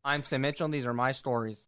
I'm Sam Mitchell, and these are my stories.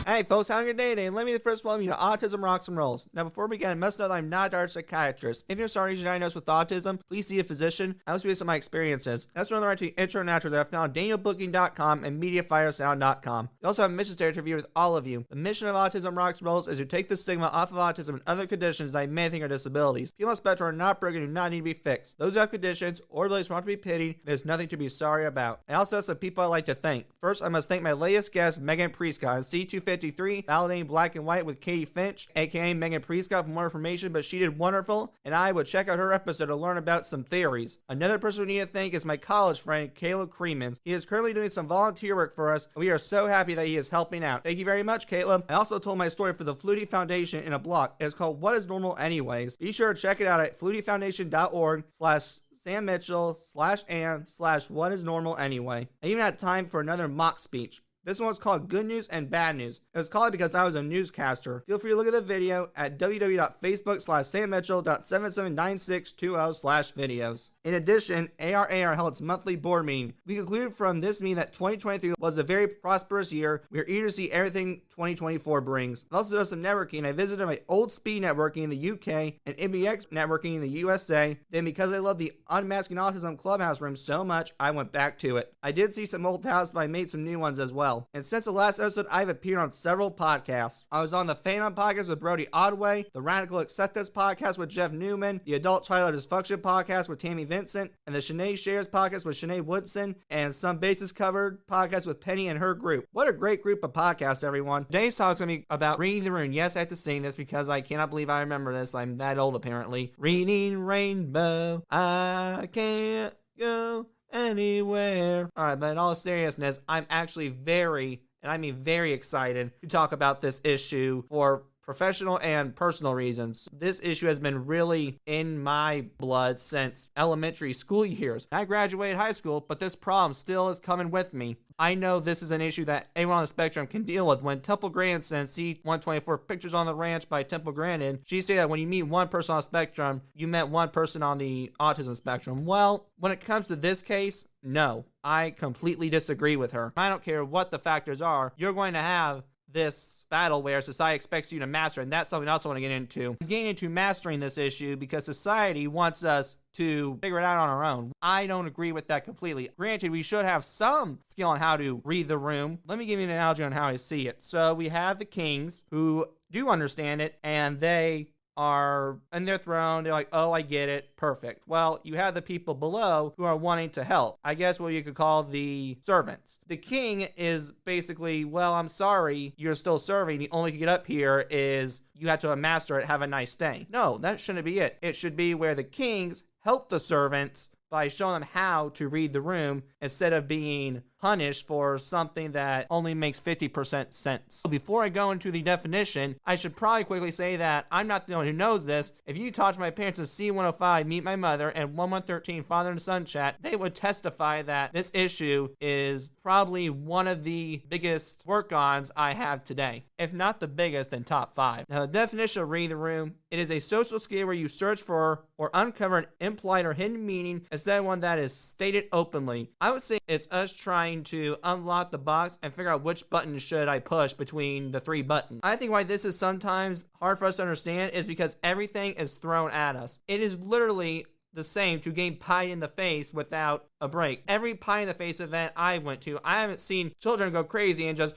Hey folks, how are you today? Let me be the first welcome you to Autism Rocks and Rolls. Now before we begin, I must know that I'm not a psychiatrist. If you're starting to be diagnosed with autism, please see a physician. I also based on my experiences. That's another right to the intro and outro that I found on DanielBooking.com and MediaFireSound.com. We also have a mission statement to review with all of you. The mission of Autism Rocks and Rolls is to take the stigma off of autism and other conditions that I may think are disabilities. People on the spectrum are not broken and do not need to be fixed. Those who have conditions or abilities want to be pitied, there's nothing to be sorry about. I also have some people I'd like to thank. First, I must thank my latest guest, Megan Prescott, on C253, Validating Black and White with Katie Finch, aka Megan Prescott, for more information, but she did wonderful, and I would check out her episode to learn about some theories. Another person we need to thank is my college friend, Caleb Creemans. He is currently doing some volunteer work for us, and we are so happy that he is helping out. Thank you very much, Caleb. I also told my story for the Flutie Foundation in a blog. It's called What is Normal Anyways? Be sure to check it out at flutiefoundation.org/Sam Mitchell/and/what is normal anyway. I even had time for another mock speech. This one was called Good News and Bad News. It was called because I was a newscaster. Feel free to look at the video at www.facebook.com/sammitchell.779620/videos. In addition, ARAR held its monthly board meeting. We concluded from this meeting that 2023 was a very prosperous year. We are eager to see everything 2024 brings. I also did some networking. I visited my old speed networking in the UK and MBX networking in the USA. Then because I love the Unmasking Autism Clubhouse room so much, I went back to it. I did see some old pals, but I made some new ones as well. And since the last episode, I've appeared on several podcasts. I was on the Phantom podcast with Brody Odway, the Radical Acceptance podcast with Jeff Newman, the Adult Child Dysfunction podcast with Tammy Vincent, and the Shanae Shares podcast with Shanae Woodson, and Some Bases Covered podcast with Penny and her group. What a great group of podcasts, everyone. Today's talk is going to be about Reading the Room. Yes, I have to sing this because I cannot believe I remember this. I'm that old, apparently. Reading Rainbow, I can't go anywhere. Alright, but in all seriousness, I'm actually very excited to talk about this issue for professional and personal reasons. This issue has been really in my blood since elementary school years. I graduated high school, but this problem still is coming with me. I know this is an issue that anyone on the spectrum can deal with. When Temple Grandin sent C124 Pictures on the Ranch by Temple Grandin, she said that when you meet one person on the spectrum, you met one person on the autism spectrum. Well, when it comes to this case, no. I completely disagree with her. I don't care what the factors are, you're going to have this battle where society expects you to master, and that's something else I want to get into. I'm getting into mastering this issue because society wants us to figure it out on our own. I don't agree with that completely. Granted, we should have some skill on how to read the room. Let me give you an analogy on how I see it. So we have the kings who do understand it, and they are in their throne. They're like, oh, I get it. Perfect. Well, you have the people below who are wanting to help. I guess what you could call the servants. The king is basically, well, I'm sorry, you're still serving. The only way you get up here is you have to master it. Have a nice day. No, that shouldn't be it. It should be where the kings help the servants by showing them how to read the room instead of being punished for something that only makes 50% sense. Before I go into the definition, I should probably quickly say that I'm not the only one who knows this. If you talk to my parents in C105, Meet My Mother, and 1113, Father and Son Chat, they would testify that this issue is probably one of the biggest work-ons I have today. If not the biggest, then top 5. Now, the definition of reading the room, it is a social skill where you search for or uncover an implied or hidden meaning instead of one that is stated openly. I would say it's us trying to unlock the box and figure out which button should I push between the 3 buttons. I think why this is sometimes hard for us to understand is because everything is thrown at us. It is literally the same to gain pie in the face without a break. Every pie in the face event I went to, I haven't seen children go crazy and just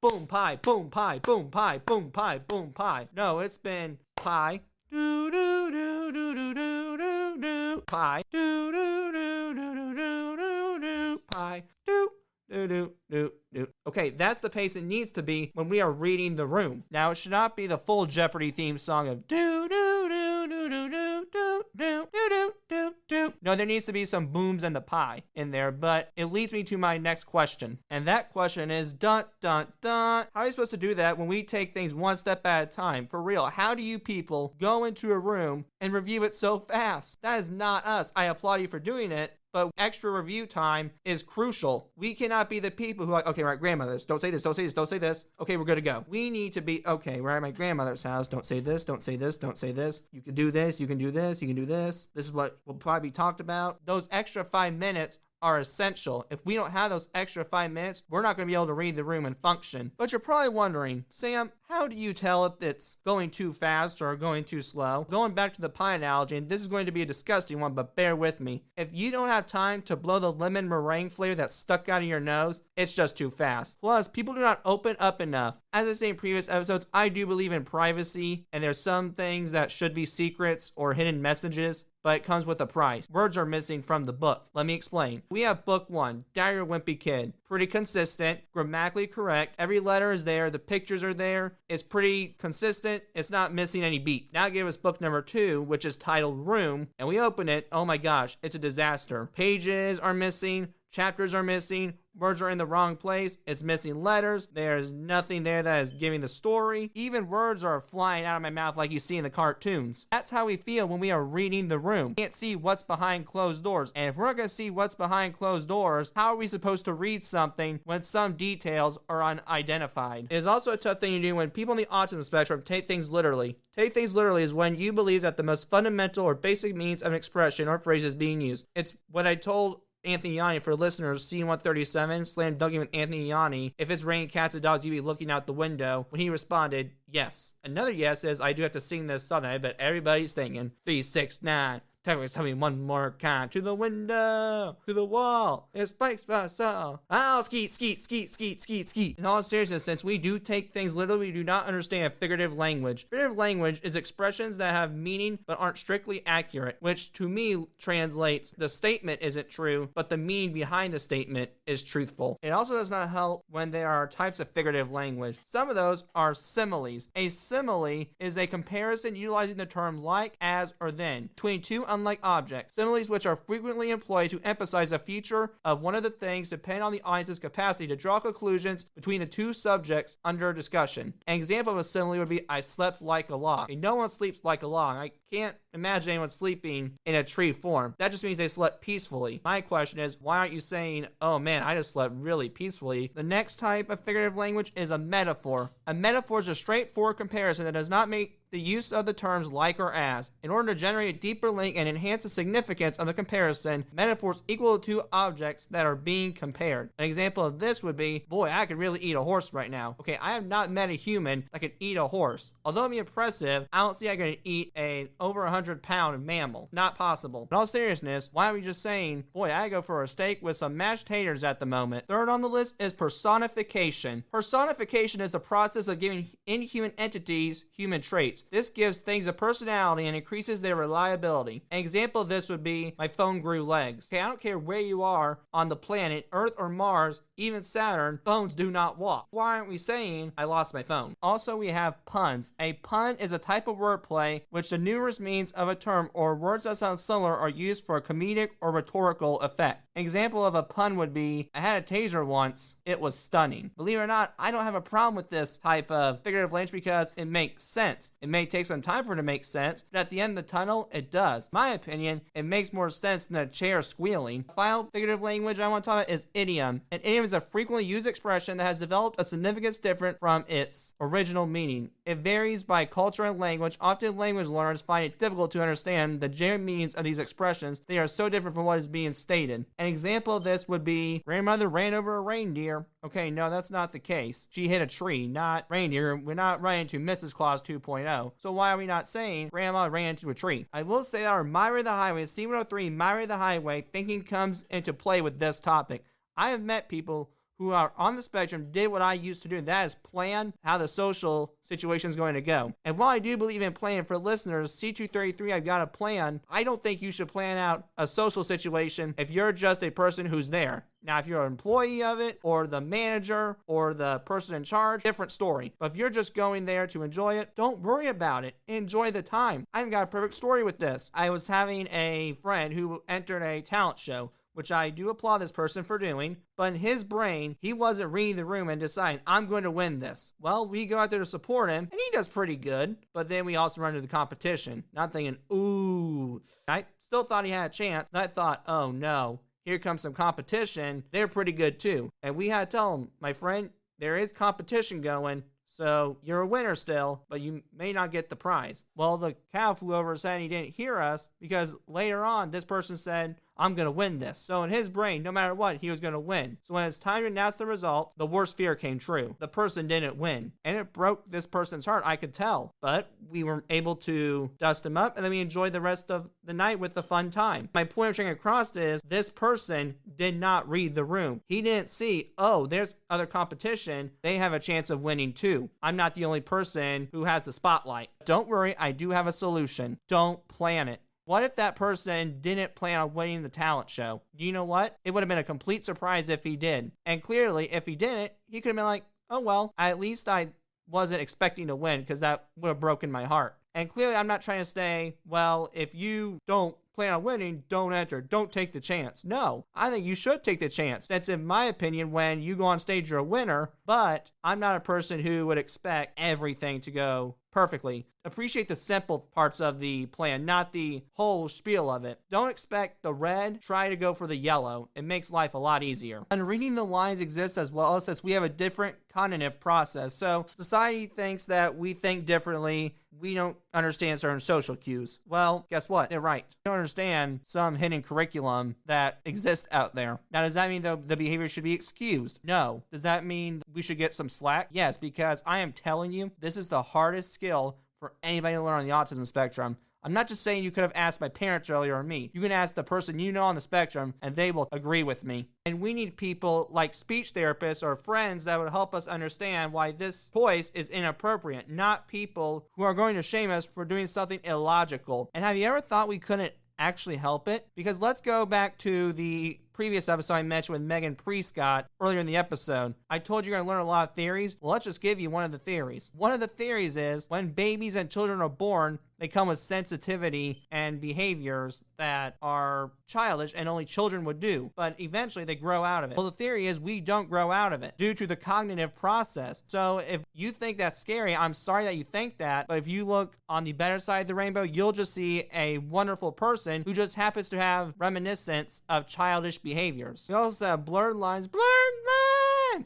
boom pie, boom pie, boom pie, boom pie, boom pie. No, it's been pie, do do do do do do do do, pie, do do do do do do do do, pie, do do do do do. Okay, that's the pace it needs to be when we are reading the room. Now, it should not be the full Jeopardy theme song of do do do do do do do do do do do. No, there needs to be some booms and the pie in there, but it leads me to my next question. And that question is dun dun dun. How are you supposed to do that when we take things one step at a time? For real, how do you people go into a room and review it so fast? That is not us. I applaud you for doing it, but extra review time is crucial. We cannot be the people who are like, okay, we're at grandmother's. Don't say this, don't say this, don't say this. Okay, we're good to go. We need to be, okay, we're at my grandmother's house. Don't say this, don't say this, don't say this. You can do this, you can do this, you can do this. This is what will probably be talked about. Those extra 5 minutes are essential. If we don't have those extra 5 minutes, we're not going to be able to read the room and function. But you're probably wondering, Sam, how do you tell if it's going too fast or going too slow? Going back to the pie analogy, and this is going to be a disgusting one, but bear with me. If you don't have time to blow the lemon meringue flavor that's stuck out of your nose, it's just too fast. Plus, people do not open up enough. As I say in previous episodes, I do believe in privacy, and there's some things that should be secrets or hidden messages, but it comes with a price. Words are missing from the book. Let me explain. We have book 1, Diary of a Wimpy Kid. Pretty consistent, grammatically correct. Every letter is there. The pictures are there. It's pretty consistent. It's not missing any beat. Now give us book number 2, which is titled Room, and we open it. Oh my gosh, it's a disaster. Pages are missing. Chapters are missing. Words are in the wrong place. It's missing letters. There's nothing there that is giving the story. Even words are flying out of my mouth like you see in the cartoons. That's how we feel when we are reading the room. We can't see what's behind closed doors. And if we're not going to see what's behind closed doors, how are we supposed to read something when some details are unidentified? It is also a tough thing to do when people in the autism spectrum take things literally. Take things literally is when you believe that the most fundamental or basic means of an expression or phrase is being used. It's what I told Anthony Yanni for listeners, scene 137, slam dunking with Anthony Yanni. If it's raining cats and dogs, you'd be looking out the window. When he responded, yes. Another yes is, I do have to sing this song, I bet everybody's thinking, 3, 6, 9. Tell me one more time. To the window, to the wall. It spikes by so. Oh, skeet, skeet, skeet, skeet, skeet, skeet. In all seriousness, since we do take things literally, we do not understand figurative language. Figurative language is expressions that have meaning but aren't strictly accurate, which to me translates the statement isn't true, but the meaning behind the statement is truthful. It also does not help when there are types of figurative language. Some of those are similes. A simile is a comparison utilizing the term like, as, or then between two unlike objects. Similes which are frequently employed to emphasize a feature of one of the things depend on the audience's capacity to draw conclusions between the two subjects under discussion. An example of a simile would be, I slept like a log. Okay, no one sleeps like a log. I can't imagine anyone sleeping in a tree form. That just means they slept peacefully. My question is, why aren't you saying, oh man, I just slept really peacefully? The next type of figurative language is a metaphor. A metaphor is a straightforward comparison that does not make the use of the terms like or as. In order to generate a deeper link and enhance the significance of the comparison, metaphors equal to two objects that are being compared. An example of this would be, boy, I could really eat a horse right now. Okay, I have not met a human that could eat a horse. Although it'd be impressive, I don't see I can eat an over 100-pound mammal. Not possible. In all seriousness, why are we just saying, boy, I go for a steak with some mashed taters at the moment? Third on the list is personification. Personification is the process of giving inhuman entities human traits. This gives things a personality and increases their reliability. An example of this would be, my phone grew legs. Okay, I don't care where you are on the planet, Earth or Mars, even Saturn, phones do not walk. Why aren't we saying, I lost my phone? Also, we have puns. A pun is a type of wordplay which the numerous means of a term or words that sound similar are used for a comedic or rhetorical effect. An example of a pun would be, I had a taser once, it was stunning. Believe it or not, I don't have a problem with this type of figurative language because it makes sense. It may take some time for it to make sense, but at the end of the tunnel, it does. In my opinion, it makes more sense than a chair squealing. The final figurative language I want to talk about is idiom. An idiom is a frequently used expression that has developed a significance different from its original meaning. It varies by culture and language. Often language learners find it difficult to understand the genuine meanings of these expressions. They are so different from what is being stated. An example of this would be, grandmother ran over a reindeer. Okay, no, that's not the case. She hit a tree, not reindeer. We're not running into Mrs. Claus 2.0. So why are we not saying grandma ran into a tree? I will say that our Myra the Highway, C103 Myra the Highway thinking comes into play with this topic. I have met people who are on the spectrum did what I used to do, and that is plan how the social situation is going to go. And while I do believe in planning for listeners, C233, I've got a plan. I don't think you should plan out a social situation if you're just a person who's there. Now, if you're an employee of it, or the manager, or the person in charge, different story. But if you're just going there to enjoy it, don't worry about it. Enjoy the time. I've got a perfect story with this. I was having a friend who entered a talent show, which I do applaud this person for doing, but in his brain, he wasn't reading the room and deciding, I'm going to win this. Well, we go out there to support him, and he does pretty good, but then we also run into the competition. Not thinking, ooh. I still thought he had a chance, and I thought, oh no, here comes some competition. They're pretty good too. And we had to tell him, my friend, there is competition going, so you're a winner still, but you may not get the prize. Well, the cow flew over his head and he didn't hear us because later on this person said, I'm going to win this. So in his brain, no matter what, he was going to win. So when it's time to announce the result, the worst fear came true. The person didn't win. And it broke this person's heart, I could tell. But we were able to dust him up, and then we enjoyed the rest of the night with the fun time. My point of trying across is this person did not read the room. He didn't see, oh, there's other competition. They have a chance of winning too. I'm not the only person who has the spotlight. Don't worry, I do have a solution. Don't plan it. What if that person didn't plan on winning the talent show? Do you know what? It would have been a complete surprise if he did. And clearly, if he didn't, he could have been like, oh well, at least I wasn't expecting to win, because that would have broken my heart. And clearly, I'm not trying to say, well, if you don't plan on winning, don't enter, don't take the chance. No, I think you should take the chance. That's, in my opinion, when you go on stage, you're a winner, but I'm not a person who would expect everything to go perfectly. Appreciate the simple parts of the plan, not the whole spiel of it. Don't expect the red, try to go for the yellow. It makes life a lot easier. And reading the lines exists as well, since we have a different cognitive process. So society thinks that we think differently. We don't understand certain social cues. Well, guess what? They're right. We don't understand some hidden curriculum that exists out there. Now, does that mean the behavior should be excused? No. Does that mean we should get some slack? Yes, because I am telling you, this is the hardest skill for anybody to learn on the autism spectrum. I'm not just saying you could have asked my parents earlier or me. You can ask the person you know on the spectrum, and they will agree with me. And we need people like speech therapists or friends that would help us understand why this choice is inappropriate, not people who are going to shame us for doing something illogical. And have you ever thought we couldn't actually help it? Because let's go back to the previous episode I mentioned with Megan Prescott earlier in the episode. I told you you're going to learn a lot of theories. Well, let's just give you one of the theories. One of the theories is when babies and children are born, they come with sensitivity and behaviors that are childish and only children would do, but eventually they grow out of it. Well, the theory is we don't grow out of it due to the cognitive process. So if you think that's scary, I'm sorry that you think that, but if you look on the better side of the rainbow, you'll just see a wonderful person who just happens to have reminiscence of childish behaviors. We also have blurred lines.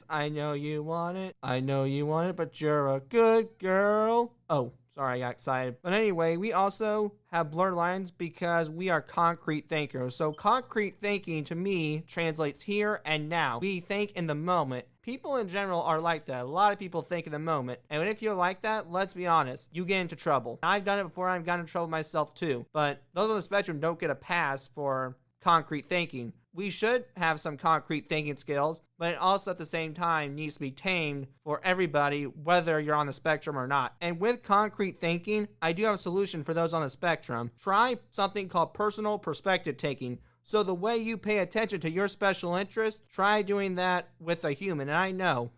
I know you want it. I know you want it, but you're a good girl. Oh, sorry, I got excited. But anyway, we also have blurred lines because we are concrete thinkers. So concrete thinking to me translates here and now. We think in the moment. People in general are like that. A lot of people think in the moment. And if you're like that, let's be honest, you get into trouble. I've done it before. I've gotten in trouble myself too. But those on the spectrum don't get a pass for concrete thinking. We should have some concrete thinking skills, but it also at the same time needs to be tamed for everybody, whether you're on the spectrum or not. And with concrete thinking, I do have a solution for those on the spectrum. Try something called personal perspective taking. So the way you pay attention to your special interest, try doing that with a human. And I know,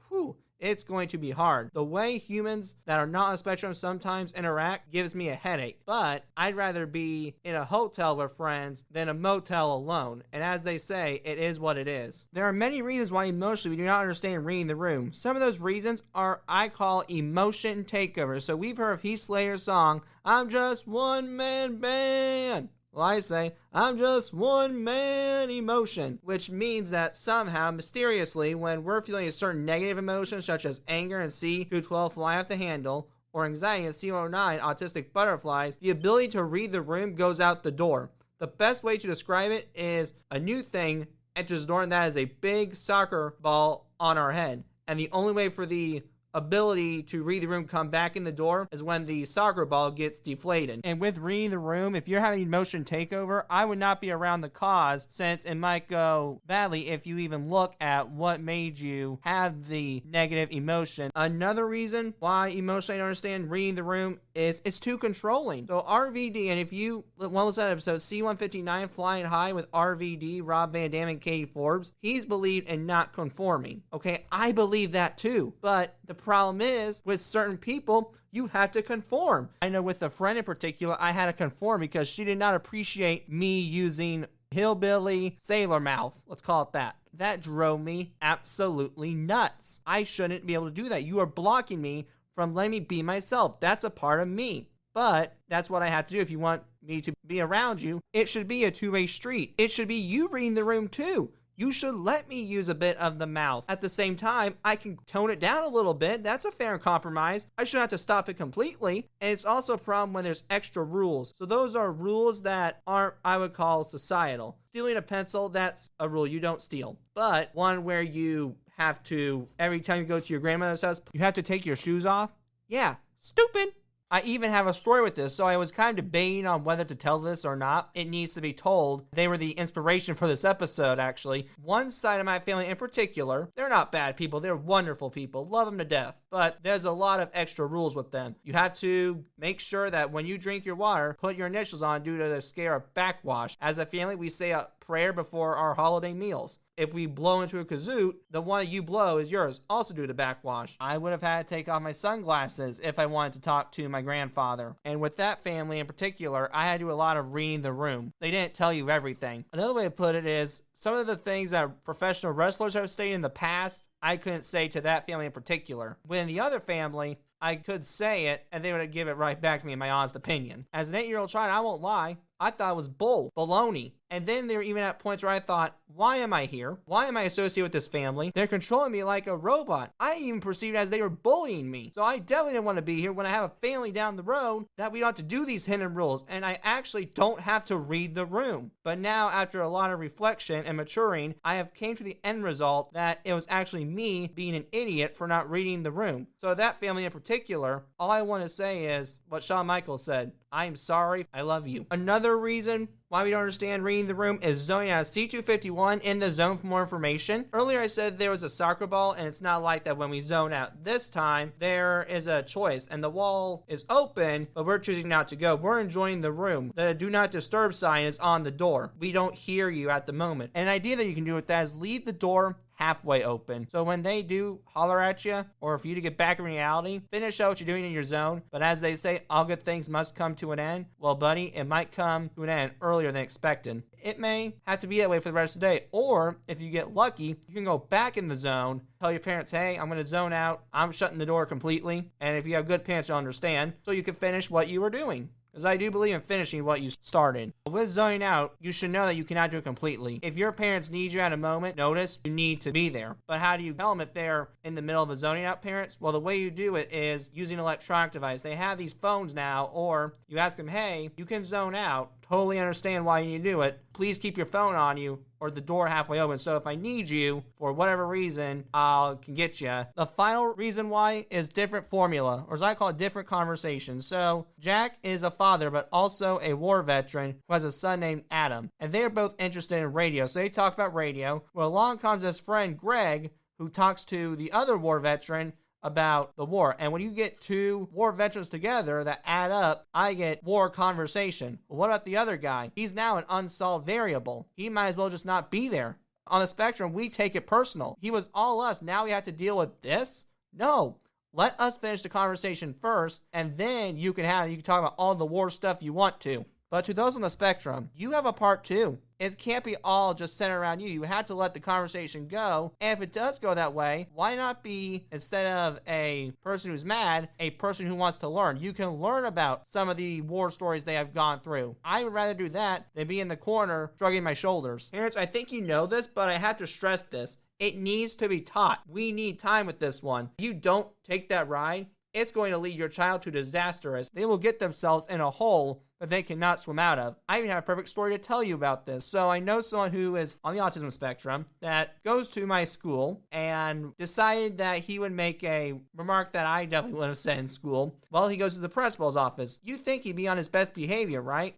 it's going to be hard. The way humans that are not on the spectrum sometimes interact gives me a headache. But I'd rather be in a hotel with friends than a motel alone. And as they say, it is what it is. There are many reasons why emotionally we do not understand reading the room. Some of those reasons are I call emotion takeovers. So we've heard of Heath Slayer's song, I'm just one man band. Well, I say, I'm just one man emotion, which means that somehow, mysteriously, when we're feeling a certain negative emotion, such as anger and C212 fly off the handle, or anxiety and C109 autistic butterflies, the ability to read the room goes out the door. The best way to describe it is a new thing enters the door, and that is a big soccer ball on our head. And the only way for the ability to read the room come back in the door is when the soccer ball gets deflated. And with reading the room, if you're having emotion takeover, I would not be around the cause, since it might go badly if you even look at what made you have the negative emotion. Another reason why emotionally I don't understand reading the room is it's too controlling. So RVD, and if you want to listen to that episode, C159 Flying High with RVD, Rob Van Dam, and Katie Forbes, he's believed in not conforming. Okay, I believe that too, but the problem is, with certain people, you have to conform. I know with a friend in particular, I had to conform because she did not appreciate me using hillbilly sailor mouth. Let's call it that. That drove me absolutely nuts. I shouldn't be able to do that. You are blocking me from letting me be myself. That's a part of me. But that's what I have to do. If you want me to be around you, it should be a two-way street. It should be you reading the room too. you should let me use a bit of the mouth. At the same time, I can tone it down a little bit. That's a fair compromise. I shouldn't have to stop it completely. And it's also a problem when there's extra rules. So those are rules that aren't, I would call, societal. Stealing a pencil, that's a rule you don't steal. But one where you have to, every time you go to your grandmother's house, you have to take your shoes off. Yeah, stupid. I even have a story with this, so I was kind of debating on whether to tell this or not. It needs to be told. They were the inspiration for this episode, actually. One side of my family in particular, they're not bad people. They're wonderful people. Love them to death. But there's a lot of extra rules with them. You have to make sure that when you drink your water, put your initials on due to the scare of backwash. As a family, we say a prayer before our holiday meals. If we blow into a kazoo, the one that you blow is yours, also due to backwash. I would have had to take off my sunglasses if I wanted to talk to my grandfather. And with that family in particular, I had to do a lot of reading the room. They didn't tell you everything. Another way to put it is, some of the things that professional wrestlers have stated in the past, I couldn't say to that family in particular. When the other family, I could say it, and they would give it right back to me in my honest opinion. As an 8-year-old child, I won't lie, I thought it was baloney. And then they were even at points where I thought, why am I here? Why am I associated with this family? They're controlling me like a robot. I even perceived it as they were bullying me. So I definitely didn't want to be here when I have a family down the road that we don't have to do these hidden rules. And I actually don't have to read the room. But now, after a lot of reflection and maturing, I have came to the end result that it was actually me being an idiot for not reading the room. So that family in particular, all I want to say is what Shawn Michaels said. I'm sorry. I love you. Another reason why we don't understand reading the room is zoning out C251 in the zone for more information. Earlier I said there was a soccer ball, and it's not like that when we zone out. This time, there is a choice, and the wall is open, but we're choosing not to go. We're enjoying the room. The do not disturb sign is on the door. We don't hear you at the moment. An idea that you can do with that is leave the door halfway open. So when they do holler at you, or for you to get back in reality, finish out what you're doing in your zone. But as they say, all good things must come to an end. Well, buddy, it might come to an end earlier than expected. It may have to be that way for the rest of the day. Or if you get lucky, you can go back in the zone, tell your parents, hey, I'm going to zone out. I'm shutting the door completely. And if you have good parents, you'll understand. So you can finish what you were doing. Because I do believe in finishing what you started. With zoning out, you should know that you cannot do it completely. If your parents need you at a moment, notice you need to be there. But how do you tell them if they're in the middle of a zoning out parents? Well, the way you do it is using an electronic device. They have these phones now, or you ask them, hey, you can zone out. Totally understand why you need to do it. Please keep your phone on you or the door halfway open. So if I need you for whatever reason, I can get you. The final reason why is different formula, or as I call it, different conversation. So Jack is a father, but also a war veteran who has a son named Adam. And they are both interested in radio. So they talk about radio. Well, along comes his friend Greg, who talks to the other war veteran about the war. And when you get two war veterans together that add up, I get war conversation. Well, what about the other guy? He's now an unsolved variable. He might as well just not be there. On the spectrum, we take it personal. He was all us. Now we have to deal with this? No. Let us finish the conversation first, and then you can talk about all the war stuff you want to. But to those on the spectrum, you have a part too. It can't be all just centered around you. You have to let the conversation go. And if it does go that way, why not be, instead of a person who's mad, a person who wants to learn? You can learn about some of the war stories they have gone through. I would rather do that than be in the corner shrugging my shoulders. Parents, I think you know this, but I have to stress this. It needs to be taught. We need time with this one. If you don't take that ride, it's going to lead your child to disaster, as they will get themselves in a hole that they cannot swim out of. I even have a perfect story to tell you about this. So I know someone who is on the autism spectrum that goes to my school and decided that he would make a remark that I definitely would have said in school. Well, he goes to the principal's office. You think he'd be on his best behavior, right?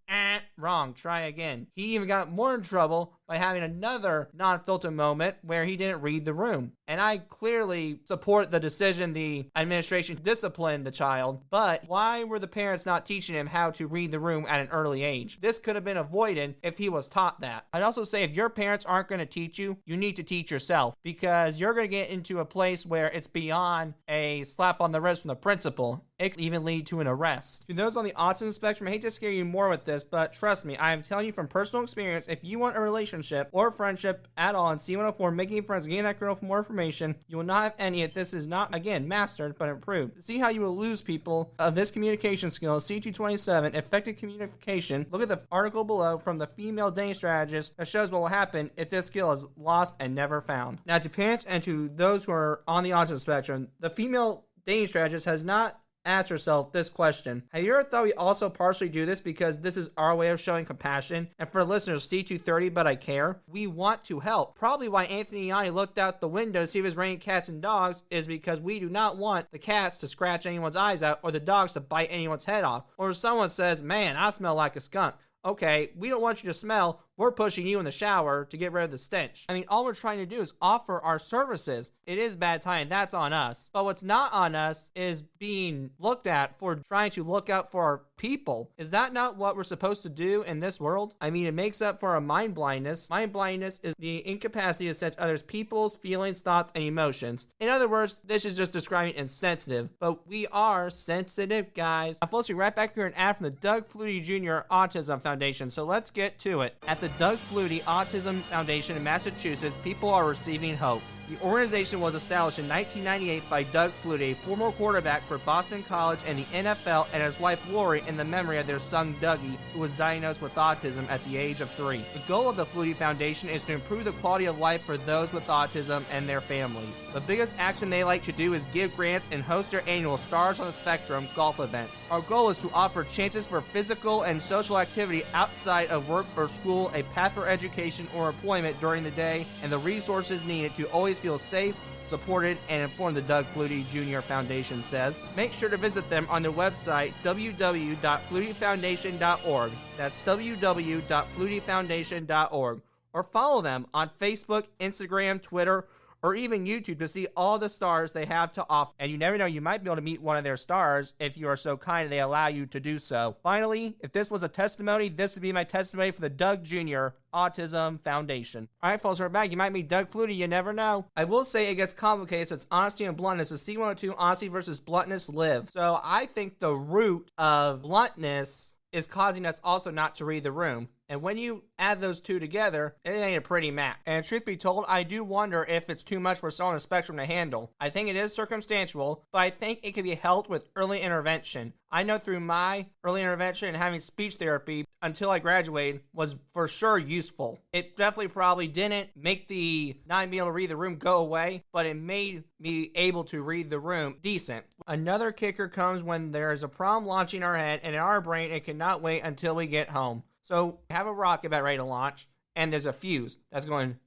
Wrong. Try again. He even got more in trouble by having another non-filter moment where he didn't read the room. And I clearly support the decision the administration disciplined the child, but why were the parents not teaching him how to read the room at an early age? This could have been avoided if he was taught that. I'd also say if your parents aren't going to teach you, you need to teach yourself, because you're going to get into a place where it's beyond a slap on the wrist from the principal. It could even lead to an arrest. To those on the autism spectrum, I hate to scare you more with this, but trust me, I am telling you from personal experience, if you want a relationship relationship or friendship at all in C104, making friends, getting that girl for more information, you will not have any if this is not, again, mastered, but improved. To see how you will lose people of this communication skill, C227, effective communication, look at the article below from the female dating strategist that shows what will happen if this skill is lost and never found. Now, to parents and to those who are on the autism spectrum, the female dating strategist has not asked herself this question. Have you ever thought we also partially do this because this is our way of showing compassion? And for listeners, C230, but I care. We want to help. Probably why Anthony Yanni looked out the window to see if it was raining cats and dogs is because we do not want the cats to scratch anyone's eyes out or the dogs to bite anyone's head off. Or if someone says, man, I smell like a skunk. Okay, we don't want you to smell. We're pushing you in the shower to get rid of the stench. I mean, all we're trying to do is offer our services. It is bad timing. That's on us. But what's not on us is being looked at for trying to look out for our people. Is that not what we're supposed to do in this world? I mean, it makes up for our mind blindness. Mind blindness is the incapacity to sense others' people's feelings, thoughts, and emotions. In other words, this is just describing insensitive. But we are sensitive, guys. I'm folks, right back here an ad from the Doug Flutie Jr. Autism Foundation. So let's get to it. At the Doug Flutie Autism Foundation in Massachusetts, people are receiving hope. The organization was established in 1998 by Doug Flutie, former quarterback for Boston College and the NFL, and his wife Lori, in the memory of their son Dougie, who was diagnosed with autism at the age of 3. The goal of the Flutie Foundation is to improve the quality of life for those with autism and their families. The biggest action they like to do is give grants and host their annual Stars on the Spectrum golf event. Our goal is to offer chances for physical and social activity outside of work or school, a path for education or employment during the day, and the resources needed to always feel safe, supported, and informed, the Doug Flutie Jr. Foundation says. Make sure to visit them on their website, www.flutiefoundation.org. That's www.flutiefoundation.org. Or follow them on Facebook, Instagram, Twitter, or even YouTube to see all the stars they have to offer. And you never know, you might be able to meet one of their stars if you are so kind and they allow you to do so. Finally, if this was a testimony, this would be my testimony for the Doug Jr. Autism Foundation. Alright folks, we're back. You might meet Doug Flutie, you never know. I will say it gets complicated, so it's honesty and bluntness. The C102 honesty versus bluntness live. So I think the root of bluntness is causing us also not to read the room. And when you add those two together, it ain't a pretty match. And truth be told, I do wonder if it's too much for someone on the spectrum to handle. I think it is circumstantial, but I think it can be helped with early intervention. I know through my early intervention and having speech therapy until I graduated was for sure useful. It definitely probably didn't make the not being able to read the room go away, but it made me able to read the room decent. Another kicker comes when there is a problem launching our head, and in our brain it cannot wait until we get home. So have a rocket about ready to launch, and there's a fuse that's going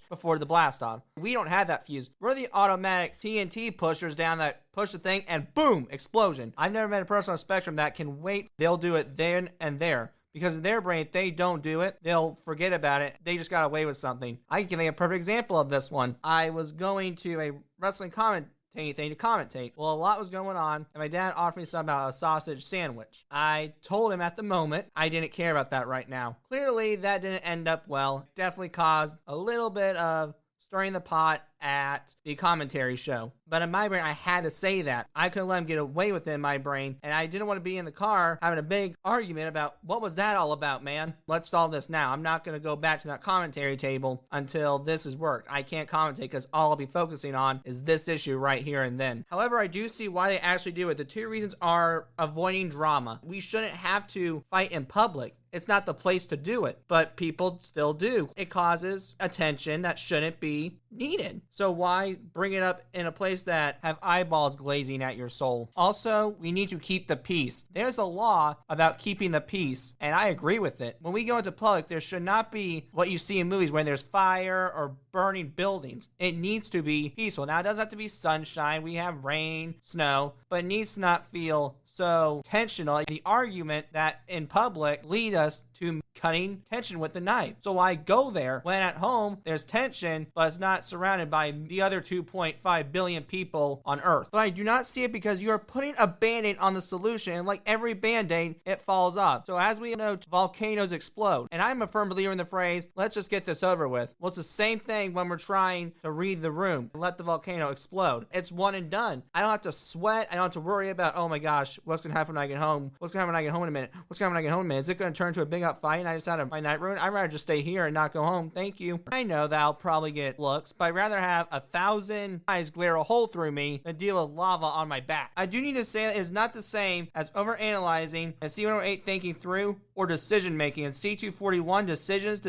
before the blast off. We don't have that fuse. We're the automatic TNT pushers down that push the thing and boom, explosion. I've never met a person on the spectrum that can wait. They'll do it then and there. Because in their brain, if they don't do it, they'll forget about it. They just got away with something. I can give you a perfect example of this one. I was going to a wrestling thing to commentate. Well, a lot was going on, and my dad offered me something about a sausage sandwich. I told him at the moment I didn't care about that right now. Clearly, that didn't end up well. Definitely caused a little bit of stirring the pot at the commentary show. But in my brain, I had to say that. I couldn't let him get away with it in my brain, and I didn't want to be in the car having a big argument about what was that all about, man? Let's solve this now. I'm not going to go back to that commentary table until this has worked. I can't commentate because all I'll be focusing on is this issue right here and then. However, I do see why they actually do it. The two reasons are avoiding drama. We shouldn't have to fight in public. It's not the place to do it, but people still do. It causes attention that shouldn't be needed. So why bring it up in a place that have eyeballs glazing at your soul? Also, we need to keep the peace. There's a law about keeping the peace, and I agree with it. When we go into public, there should not be what you see in movies when there's fire or burning buildings. It needs to be peaceful. Now, it doesn't have to be sunshine. We have rain, snow, but it needs to not feel so tensional. The argument that in public lead us to cutting tension with the knife. So I go there when at home there's tension, but it's not surrounded by the other 2.5 billion people on Earth. But I do not see it because you are putting a band-aid on the solution, and like every band-aid, it falls off. So as we know, volcanoes explode. And I'm a firm believer in the phrase, let's just get this over with. Well, it's the same thing when we're trying to read the room and let the volcano explode. It's one and done. I don't have to sweat. I don't have to worry about, oh my gosh, What's going to happen when I get home? What's going to happen when I get home in a minute? What's going to happen when I get home in a minute? Is it going to turn into a big up fight and I just out of my night room? I'd rather just stay here and not go home. Thank you. I know that I'll probably get looks, but I'd rather have 1,000 eyes glare a hole through me than deal with lava on my back. I do need to say that it is not the same as overanalyzing and C108 thinking through or decision making. And C241 decisions.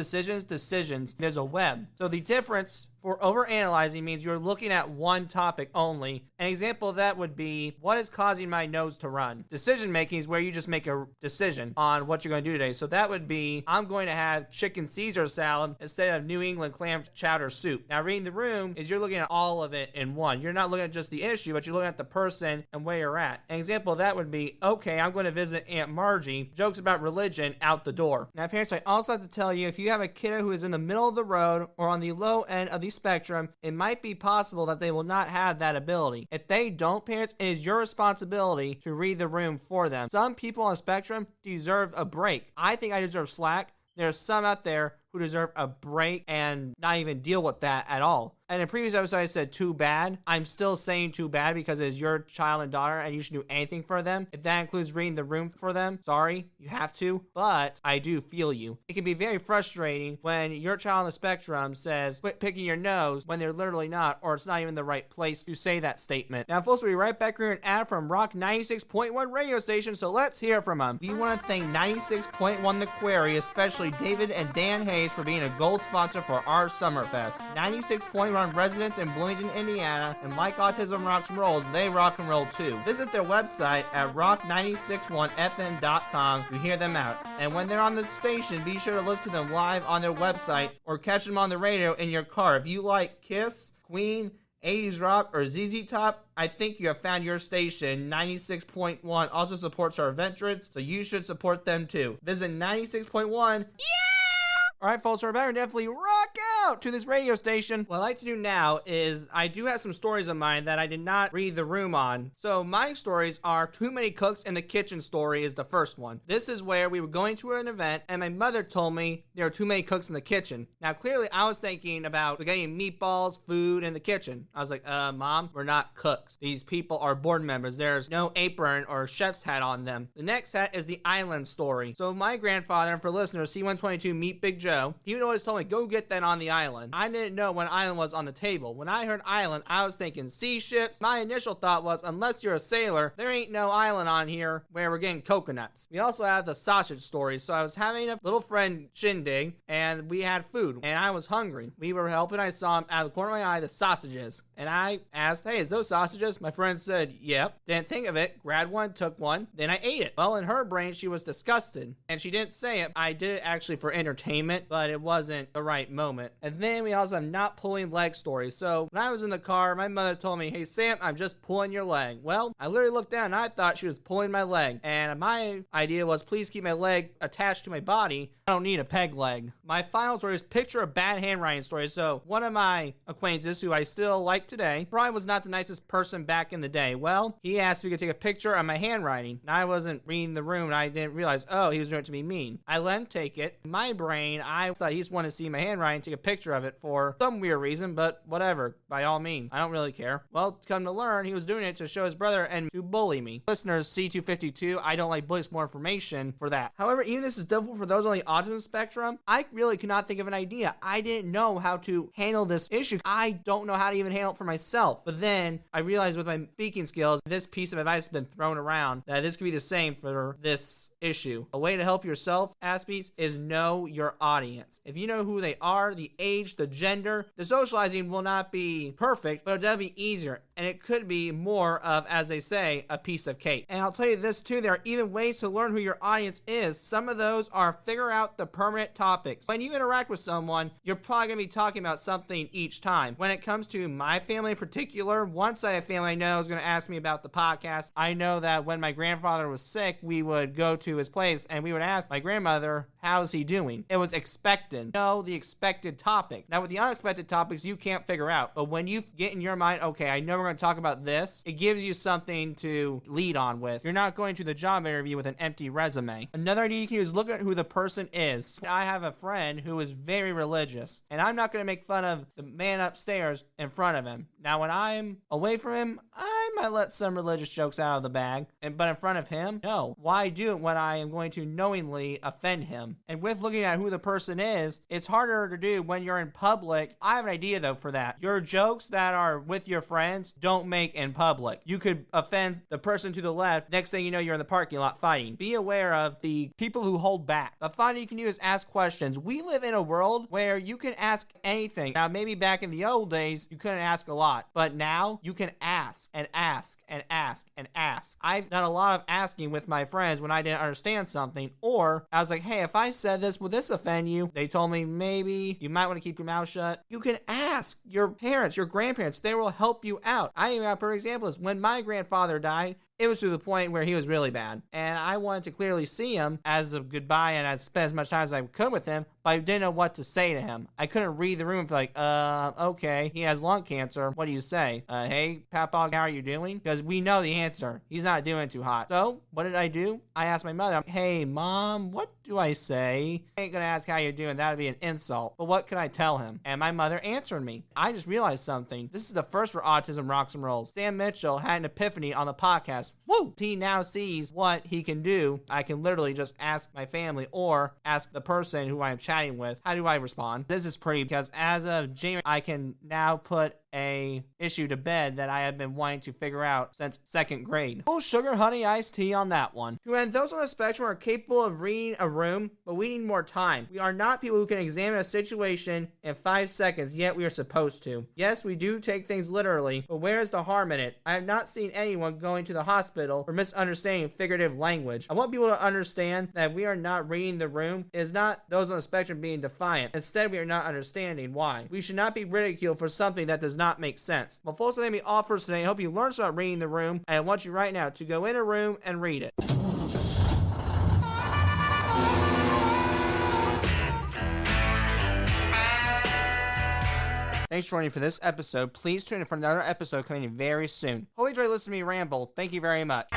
There's a web. So the difference for overanalyzing means you're looking at one topic only. An example of that would be, what is causing my nose to run? Decision making is where you just make a decision on what you're going to do today. So that would be, I'm going to have chicken Caesar salad instead of New England clam chowder soup. Now, reading the room is you're looking at all of it in one. You're not looking at just the issue, but you're looking at the person and where you're at. An example of that would be, okay, I'm going to visit Aunt Margie. Jokes about religion out the door. Now, parents, I also have to tell you, if you have a kiddo who is in the middle of the road or on the low end of the spectrum, it might be possible that they will not have that ability. If they don't, parents, it is your responsibility to read the room for them. Some people on the spectrum deserve a break. I think I deserve slack. There's some out there who deserve a break and not even deal with that at all. And in previous episode, I said too bad. I'm still saying too bad because it's your child and daughter and you should do anything for them. If that includes reading the room for them, sorry, you have to. But I do feel you. It can be very frustrating when your child on the spectrum says, quit picking your nose when they're literally not, or it's not even the right place to say that statement. Now, folks, we'll be right back here an ad from Rock 96.1 radio station, so let's hear from them. We want to thank 96.1 The Quarry, especially David and Dan Hayes, for being a gold sponsor for our Summerfest. 96.1 residents in Bloomington, Indiana, and like Autism Rocks and Rolls, they rock and roll too. Visit their website at rock961fm.com to hear them out. And when they're on the station, be sure to listen to them live on their website or catch them on the radio in your car. If you like Kiss, Queen, 80s Rock, or ZZ Top, I think you have found your station. 96.1 also supports our veterans, so you should support them too. Visit 96.1. Yeah! Alright, folks, we're about to definitely rock out to this radio station. What I like to do now is I do have some stories of mine that I did not read the room on. So my stories are Too Many Cooks in the Kitchen story is the first one. This is where we were going to an event and my mother told me there are too many cooks in the kitchen. Now, clearly I was thinking about getting meatballs, food in the kitchen. I was like, Mom, we're not cooks. These people are board members. There's no apron or chef's hat on them. The next hat is the island story. So my grandfather, and for listeners, C122, Meet Big Joe, he would always tell me, go get that on the island. I didn't know when island was on the table. When I heard island, I was thinking sea ships. My initial thought was, unless you're a sailor, there ain't no island on here where we're getting coconuts. We also have the sausage story. So I was having a little friend shindig, and we had food, and I was hungry. We were helping. I saw him out of the corner of my eye, the sausages. And I asked, hey, is those sausages? My friend said, yep. Didn't think of it. Grabbed one, took one, then I ate it. Well, in her brain, she was disgusted. And she didn't say it. I did it actually for entertainment, but it wasn't the right moment. And then we also have not pulling leg stories. So when I was in the car, my mother told me, hey, Sam, I'm just pulling your leg. Well, I literally looked down and I thought she was pulling my leg. And my idea was, please keep my leg attached to my body. I don't need a peg leg. My final story is picture a bad handwriting story. So one of my acquaintances, who I still like today, probably was not the nicest person back in the day. Well, he asked if we could take a picture of my handwriting. Now, I wasn't reading the room and I didn't realize, oh, he was doing it to be mean. I let him take it. In my brain, I thought he just wanted to see my handwriting, take a picture of it for some weird reason, but whatever, by all means. I don't really care. Well, come to learn, he was doing it to show his brother and to bully me. Listeners, C252, I don't like bullies, more information for that. However, even this is difficult for those on the autism spectrum. I really could not think of an idea. I didn't know how to handle this issue. I don't know how to even handle it for myself. But then I realized with my speaking skills, this piece of advice has been thrown around, that this could be the same for this issue. A way to help yourself, Aspies, is know your audience. If you know who they are, the age, the gender, the socializing will not be perfect, but it'll be easier. And it could be more of, as they say, a piece of cake. And I'll tell you this too, there are even ways to learn who your audience is. Some of those are figure out the permanent topics. When you interact with someone, you're probably going to be talking about something each time. When it comes to my family in particular, once I have family I know is going to ask me about the podcast, I know that when my grandfather was sick, we would go to his place and we would ask my grandmother, how's he doing? It was expected. Know the expected topics. Now with the unexpected topics, you can't figure out. But when you get in your mind, okay, I know we're going to talk about this, it gives you something to lead on with. You're not going to the job interview with an empty resume. Another idea you can use, look at who the person is. I have a friend who is very religious, and I'm not going to make fun of the man upstairs in front of him. Now when I'm away from him, I I might let some religious jokes out of the bag, but in front of him, no. Why do it when I am going to knowingly offend him? And with looking at who the person is, it's harder to do when you're in public. I have an idea though for that. Your jokes that are with your friends, don't make in public. You could offend the person to the left. Next thing you know, you're in the parking lot fighting. Be aware of the people who hold back. The fun you can do is ask questions. We live in a world where you can ask anything. Now, maybe back in the old days, you couldn't ask a lot, but now you can ask and ask and ask and ask. I've done a lot of asking with my friends when I didn't understand something, or I was like, hey, if I said this, will this offend you? They told me maybe you might want to keep your mouth shut. You can ask your parents, your grandparents. They will help you out. I even have a perfect example is when my grandfather died, it was to the point where he was really bad. And I wanted to clearly see him as a goodbye, and I'd spend as much time as I could with him, but I didn't know what to say to him. I couldn't read the room and be like, okay, he has lung cancer. What do you say? Hey, Papa, how are you doing? Because we know the answer. He's not doing too hot. So, what did I do? I asked my mother, hey, Mom, what do I say? I ain't gonna ask how you're doing. That'd be an insult. But what could I tell him? And my mother answered me. I just realized something. This is the first for Autism Rocks and Rolls. Sam Mitchell had an epiphany on the podcast. Woo! He now sees what he can do. I can literally just ask my family or ask the person who I'm chatting with, how do I respond? This is pretty because as of January, I can now put a issue to bed that I have been wanting to figure out since second grade. Full sugar honey iced tea on that one. To end, those on the spectrum are capable of reading a room, but we need more time. We are not people who can examine a situation in 5 seconds, yet we are supposed to. Yes, we do take things literally, but where is the harm in it? I have not seen anyone going to the hospital for misunderstanding figurative language. I want people to understand that if we are not reading the room, it is not those on the spectrum being defiant. Instead, we are not understanding why. We should not be ridiculed for something that does not make sense. Well, folks, let me offers today. I hope you learned about reading the room, and I want you right now to go in a room and read it. Thanks for joining for this episode. Please tune in for another episode coming in very soon. Hope you enjoyed listening to me ramble. Thank you very much.